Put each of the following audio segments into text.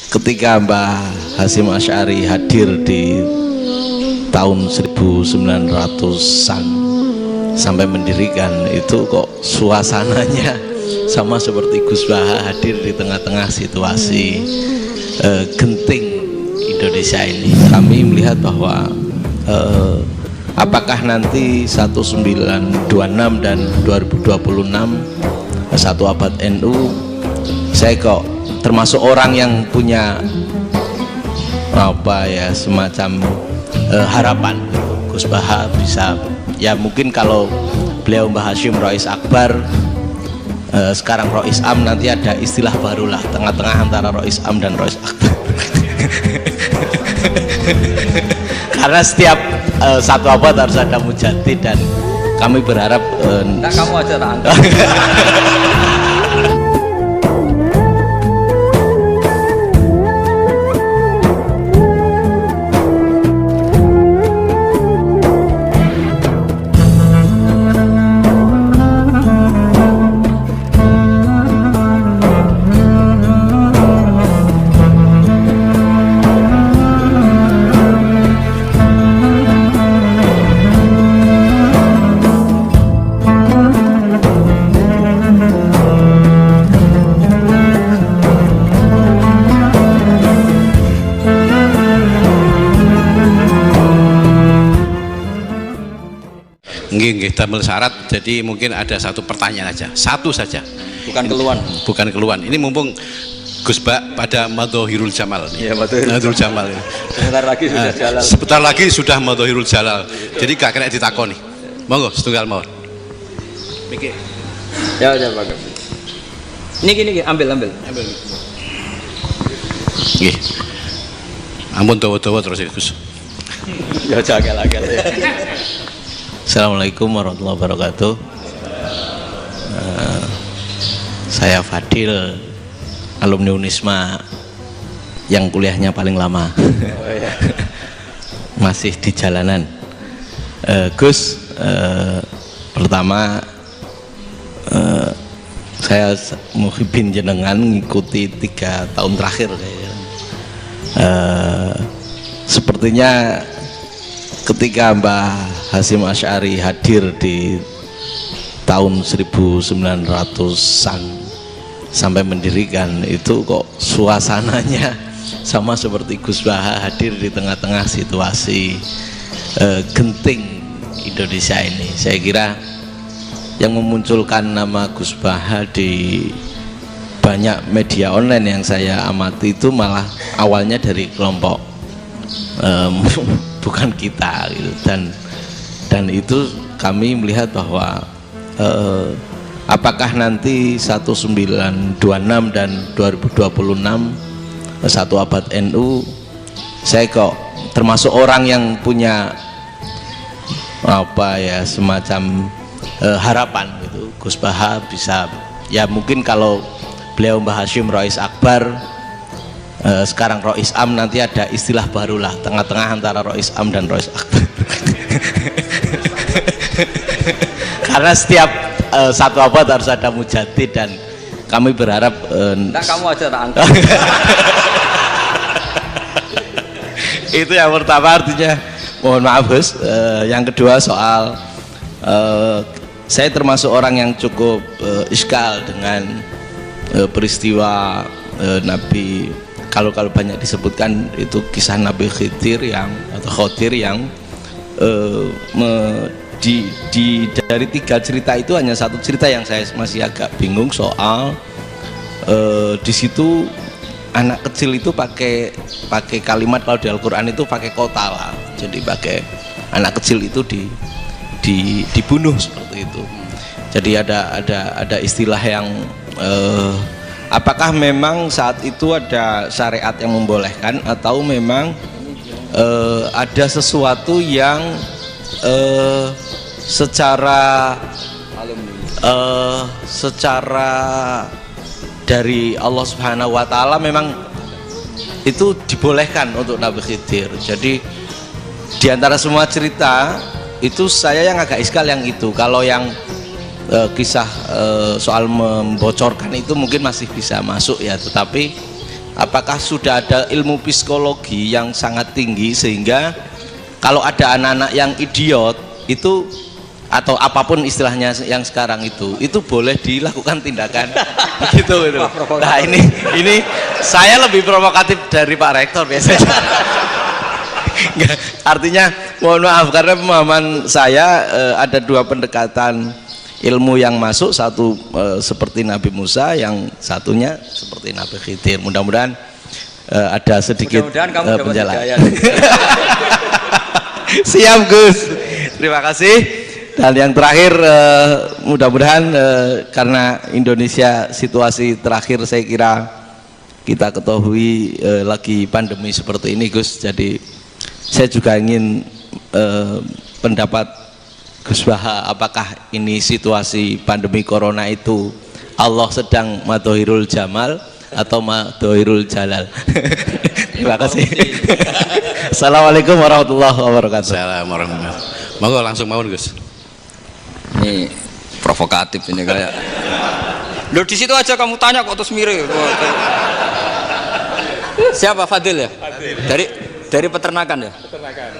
ketika Mbah Hasyim Asy'ari hadir di tahun 1900-an sampai mendirikan itu, kok suasananya sama seperti Gus Baha hadir di tengah-tengah situasi genting Indonesia ini. Kami melihat bahwa apakah nanti 1926 dan 2026 satu abad NU, saya kok termasuk orang yang punya semacam harapan Gus Baha bisa, ya mungkin kalau beliau Mbah Hasyim Rais Akbar, sekarang Rais Am, nanti ada istilah barulah tengah-tengah antara Rais Am dan Rais Akbar. Karena setiap satu abad harus ada mujadid, dan kami berharap kamu aja tak nggih damel syarat. Jadi mungkin ada satu pertanyaan aja, satu saja, bukan keluhan. Ini mumpung Gus Bak pada Madhohirul Jamal. Iya, Madhohirul Jamal. Sebentar lagi sudah Jalal. Sebentar lagi sudah Madhohirul Jalal. Jadi gak kena ditakoni. Monggo setunggal mawon. Mikir. Ya Pak. Niki ambil. Nggih. Ampun dawa-dawa terus ya Gus. Ya jagal-jagal ya. Assalamualaikum warahmatullahi wabarakatuh. Saya Fadil, alumni Unisma yang kuliahnya paling lama. Masih di jalanan. Gus, pertama saya muhibin jenengan ngikuti 3 tahun terakhir kayaknya. Sepertinya ketika Mbah Hasyim Asy'ari hadir di tahun 1900-an sampai mendirikan itu, kok suasananya sama seperti Gus Baha hadir di tengah-tengah situasi genting Indonesia ini. Saya kira yang memunculkan nama Gus Baha di banyak media online yang saya amati itu malah awalnya dari kelompok bukan kita gitu. Dan itu kami melihat bahwa apakah nanti 1926 dan 2026 satu abad NU, saya kok termasuk orang yang punya semacam harapan gitu, Gus Baha bisa, ya mungkin kalau beliau Mbah Hasyim Rais Akbar, sekarang Rais Am, nanti ada istilah barulah tengah-tengah antara Rais Am dan Rais Akbar. Karena setiap satu abad harus ada mujadid, dan kami berharap kamu aja tak angkat. Itu yang pertama, artinya mohon maaf Gus. Yang kedua soal saya termasuk orang yang cukup iskal dengan peristiwa Nabi, kalau banyak disebutkan itu kisah Nabi Khidir Khodir yang dari 3 cerita itu hanya satu cerita yang saya masih agak bingung soal di situ anak kecil itu pakai kalimat, kalau di Al-Quran itu pakai kotala, jadi pakai anak kecil itu dibunuh seperti itu. Jadi ada istilah yang apakah memang saat itu ada syariat yang membolehkan, atau memang ada sesuatu yang secara dari Allah Subhanahu wa Ta'ala memang itu dibolehkan untuk Nabi Khidir. Jadi diantara semua cerita itu saya yang agak iskal yang itu. Kalau yang kisah soal membocorkan itu mungkin masih bisa masuk ya, tetapi apakah sudah ada ilmu psikologi yang sangat tinggi sehingga kalau ada anak-anak yang idiot itu atau apapun istilahnya yang sekarang itu boleh dilakukan tindakan begitu gitu. Nah ini saya lebih provokatif dari Pak Rektor biasanya. Artinya mohon maaf karena pemahaman saya ada dua pendekatan ilmu yang masuk, satu seperti Nabi Musa, yang satunya seperti Nabi Khidir. Mudah-mudahan ada sedikit penjelasan. Siap Gus, terima kasih. Dan yang terakhir mudah-mudahan karena Indonesia situasi terakhir saya kira kita ketahui lagi pandemi seperti ini Gus, jadi saya juga ingin pendapat Gus Baha, apakah ini situasi pandemi corona itu Allah sedang madhohirul jamal atau madhohirul jalal? Terima kasih. Assalamualaikum warahmatullahi wabarakatuh. Assalamualaikum warahmatullahi wabarakatuh. Monggo langsung mawon Gus. Ini provokatif ini kayak. Loh di situ aja kamu tanya kok terus mirip. Siapa Fadil ya? Fadil. Dari peternakan ya? Peternakan.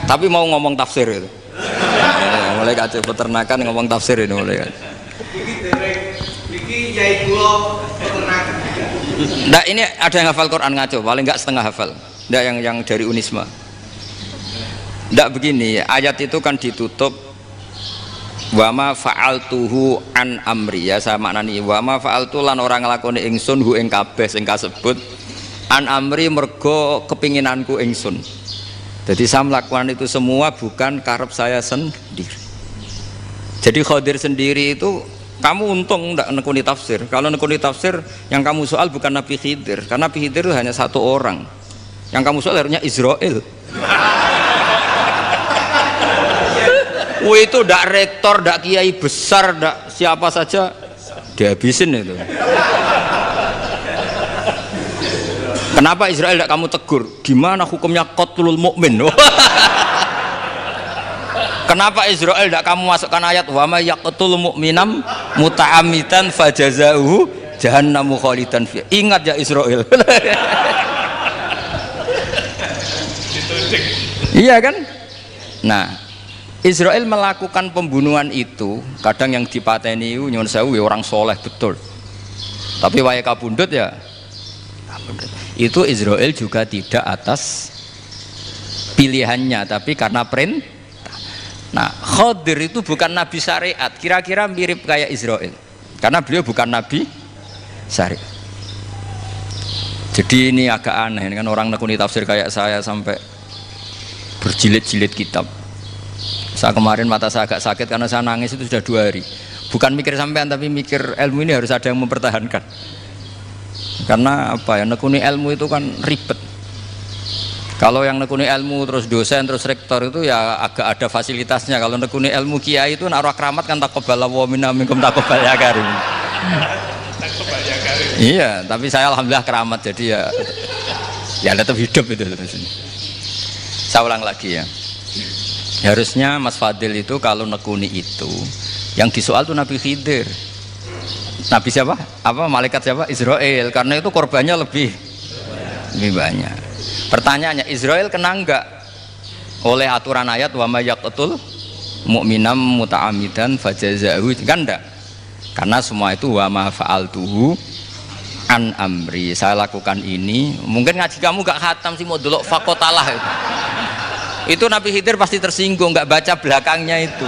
Tapi mau ngomong tafsir itu. Mulai kacau peternakan ngomong tafsir ini mulai kan. Nah ini ada yang hafal Quran ngaco, paling enggak setengah hafal. Enggak yang dari Unisma. Enggak begini, ayat itu kan ditutup wama fa'altuhu an amri, ya saya maknani wama fa'altu lan orang nglakoni ingsun hu ing kabeh sing kasebut an amri mergo kepinginanku ingsun. Jadi saya melakukan itu semua bukan karep saya sendiri. Jadi Khadir sendiri itu kamu untung tidak nekuni tafsir. Kalau nekuni tafsir yang kamu soal bukan Nabi Khidir, karena Nabi Khidir itu hanya satu orang. Yang kamu soal harusnya Israel. Itu tidak rektor, tidak kiai besar, tidak siapa saja dihabisin itu. Kenapa Israel tidak kamu tegur? Gimana hukumnya qatlul mukmin? Kenapa Israel tidak kamu masukkan ayat wa may yaqtul mu'minam muta'ammidan fajazauhu jahannamu khalidan fiha? Ingat ya Israel. Iya kan? Nah, Israel melakukan pembunuhan itu, kadang yang dipateni nyuwun sewu orang soleh betul. Tapi wae kabundut ya. Itu Israel juga tidak atas pilihannya, tapi karena perintah. Nah, Khadir itu bukan nabi syariat, kira-kira mirip kayak Israel, karena beliau bukan nabi syariat. Jadi ini agak aneh, ini kan orang nekuni tafsir kayak saya sampai berjilid-jilid kitab. Saya kemarin mata saya agak sakit karena saya nangis itu sudah 2 hari. Bukan mikir sampean, tapi mikir ilmu ini harus ada yang mempertahankan. Karena apa ya, nekuni ilmu itu kan ribet. Kalau yang nekuni ilmu terus dosen terus rektor itu ya agak ada fasilitasnya. Kalau nekuni ilmu kiai itu naruh keramat kan taqabbala wa minna minkum taqabbal ya karim. Iya, tapi saya alhamdulillah keramat, jadi ya tetap hidup itu. Saya ulang lagi ya. Harusnya Mas Fadil itu kalau nekuni itu yang disoal tuh Nabi Khidir. Nabi siapa? Apa malaikat siapa? Israel, karena itu korbannya lebih banyak. Pertanyaannya, Israel kena enggak oleh aturan ayat wa may yaqtul mu'minam muta'ammidan fajazaahu? Kan enggak. Karena semua itu wa ma fa'altuhu an amri. Saya lakukan ini. Mungkin ngaji kamu enggak khatam sih, mau delok fakotalah itu. Itu Nabi Khidir pasti tersinggung, enggak baca belakangnya itu.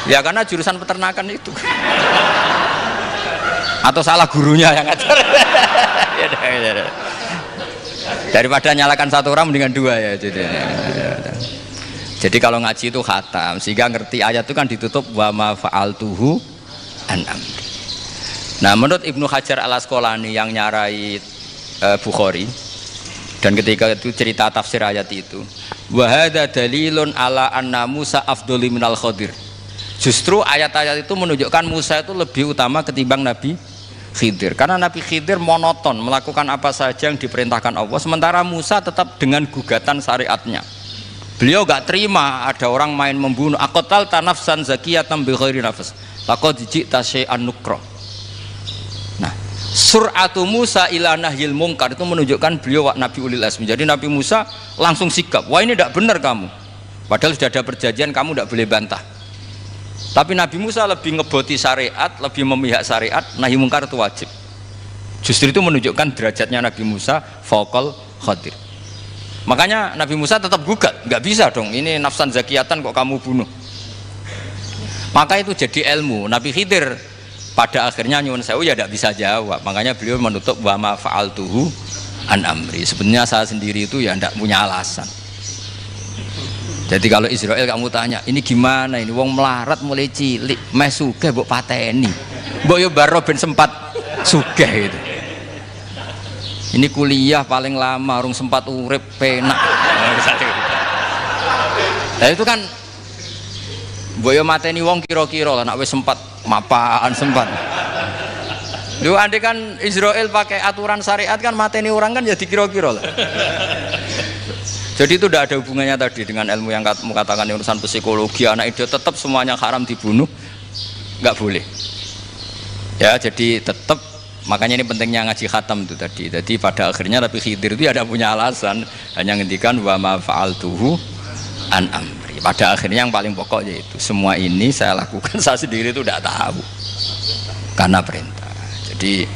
Ya karena jurusan peternakan itu. Atau salah gurunya yang ngajar. Daripada nyalakan satu orang mendingan 2 ya. Jadi kalau ngaji itu khatam, sehingga ngerti ayat itu kan ditutup wa ma fa'altuhu an amri. Nah, menurut Ibnu Hajar Al-Asqalani yang nyarai Bukhari, dan ketika itu cerita tafsir ayat itu, wa hadza dalilun ala anna Musa afdhalu minal Khadir. Justru ayat-ayat itu menunjukkan Musa itu lebih utama ketimbang Nabi Khidir, karena Nabi Khidir monoton melakukan apa saja yang diperintahkan Allah, sementara Musa tetap dengan gugatan syariatnya. Beliau gak terima ada orang main membunuh. Aqtal tanafsan zakiyatan bi ghairi nafs laqad ji'ta syai'an nukra. Nah, sur'atu Musa ila nahyil mungkar itu menunjukkan beliau Nabi ulil azmi. Jadi Nabi Musa langsung sikap, wah ini tidak benar kamu, padahal sudah ada perjanjian, kamu tidak boleh bantah. Tapi Nabi Musa lebih ngeboti syariat, lebih memihak syariat, nahi mungkar itu wajib. Justru itu menunjukkan derajatnya Nabi Musa fauqal Khadir. Makanya Nabi Musa tetap gugat, nggak bisa dong, ini nafsan zakiyatan kok kamu bunuh. Maka itu jadi ilmu. Nabi Khidir pada akhirnya nyuwun sewu ya tidak bisa jawab. Makanya beliau menutup wa ma fa'altuhu an amri. Sebenarnya saya sendiri itu ya tidak punya alasan. Jadi kalau Israel kamu tanya, ini gimana ini wong melarat mulai cilik, meh sugih mbok pateni. Mbok yo baro ben sempat sugih gitu. Ini kuliah paling lama urung sempat urip penak. Nah itu kan boyo mateni wong kira-kira lah nek wis sempat mapan sempat. Lu andai kan Israel pakai aturan syariat kan mateni orang kan ya dikira-kira lah. Jadi itu tidak ada hubungannya tadi dengan ilmu yang kamu katakan urusan psikologi anak itu tetap semuanya haram dibunuh, nggak boleh. Ya jadi tetap makanya ini pentingnya ngaji khatam itu tadi. Jadi pada akhirnya Nabi Khidir itu ada punya alasan, hanya ngendikan wa ma fa'altuhu an amri. Pada akhirnya yang paling pokok yaitu semua ini saya lakukan, saya sendiri itu tidak tahu karena perintah. Jadi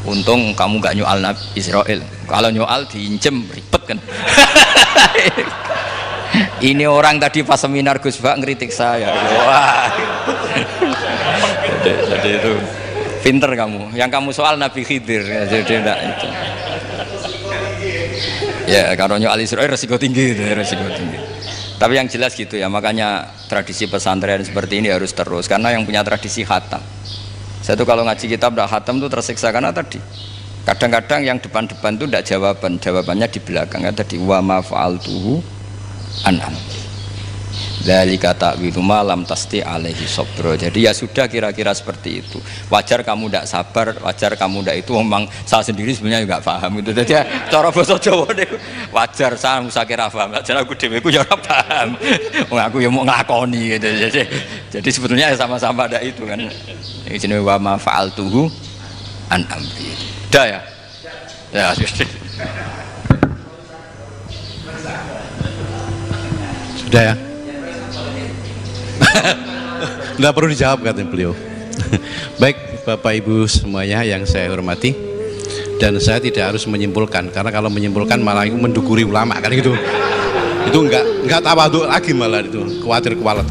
untung kamu nggak nyual Nabi Israel. Kalau nyual diincem ribet kan. Ini orang tadi pas seminar Gus Bak ngeritik saya. Wah. Jadi itu pinter kamu. Yang kamu soal Nabi Khidir. Jadi enggak itu. Ya kalau nyual Israel resiko tinggi itu, resiko tinggi. Tapi yang jelas gitu ya, makanya tradisi pesantren seperti ini harus terus karena yang punya tradisi khatam. Saya tuh kalau ngaji kitab tidak khatam tuh tersiksa karena tadi kadang-kadang yang depan-depan tuh tidak jawabannya di belakang. Tadi wa ma fa'altuhu an amri dzalika ta'wilu ma lam tasti alaihi sabra. Jadi ya sudah kira-kira seperti itu. Wajar kamu tidak sabar, wajar kamu tidak itu, memang saya sendiri sebenarnya juga paham itu. Jadi cara basa Jawa niku wajar saya musakira paham. Jadi aku dhewe ku ya ora paham. Wong aku ya mau nglakoni gitu. Jadi sebetulnya sama-sama ada itu kan. Ini jenenge wa ma fa'altuhu an amri. Dah ya? Ya, sudah ya? Nggak perlu dijawab katanya beliau. Baik Bapak Ibu semuanya yang saya hormati, dan saya tidak harus menyimpulkan karena kalau menyimpulkan malah itu mendukuri ulama kan gitu. Itu nggak tawadhu lagi malah itu, khawatir kualat.